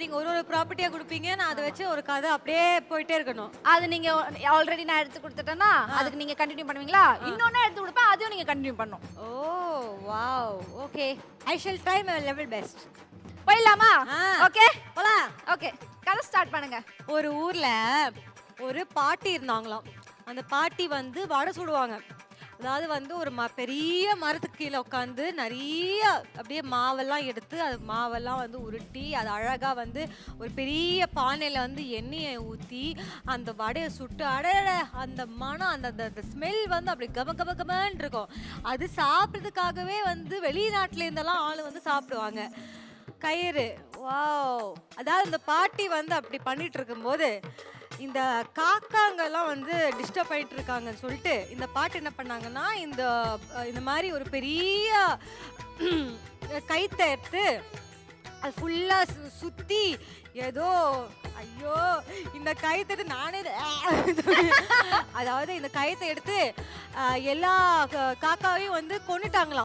கொடுப்பீங்க, ஒரு ப்ராப்பர்ட்டியா கொடுப்பீங்க. நான் அதை வச்சு ஒரு கதை அப்படியே போயிட்டே இருக்கணும். அது நீங்க ஆல்ரெடி நான் எடுத்து கொடுத்துட்டேன்னா அதுக்கு நீங்க கண்டினியூ பண்ணுவீங்களா? இன்னொன்னு எடுத்து கொடுப்பேன், அதையும் நீங்க கண்டினியூ பண்ணணும். ஓ wow, okay. I shall try my level best. போயிடலாமா? ஓகே போலாம். ஓகே, கதை ஸ்டார்ட் பண்ணுங்க. ஒரு ஊர்ல ஒரு பாட்டி இருந்தாங்களாம். அந்த பாட்டி வந்து வடை சுடுவாங்க. அதாவது வந்து ஒரு பெரிய மரத்துக்கு கீழே உட்காந்து நிறைய அப்படியே மாவெல்லாம் எடுத்து அது மாவெல்லாம் வந்து உருட்டி அது அழகாக வந்து ஒரு பெரிய பானையில் வந்து எண்ணெயை ஊற்றி அந்த வடையை சுட்டு அடட அந்த மனம் அந்த ஸ்மெல் வந்து அப்படி கம கம கமன்னு இருக்கும். அது சாப்பிட்றதுக்காகவே வந்து வெளிநாட்டிலேருந்தெல்லாம் ஆள் வந்து சாப்பிடுவாங்க. கயிறு வாவ். அதாவது இந்த பாட்டி வந்து அப்படி பண்ணிட்டு இருக்கும்போது இந்த காக்காங்கெல்லாம் வந்து டிஸ்டர்ப் ஆயிட்டு இருக்காங்கன்னு சொல்லிட்டு இந்த பாட்டு என்ன பண்ணாங்கன்னா இந்த மாதிரி ஒரு பெரிய கயித்தை எடுத்து அது ஃபுல்லா சுத்தி ஏதோ ஐயோ இந்த கயித்தை எடுத்து நானே அதாவது இந்த கயித்தை எடுத்து எல்லா காக்காவையும் வந்து கொன்னுட்டாங்களாம்.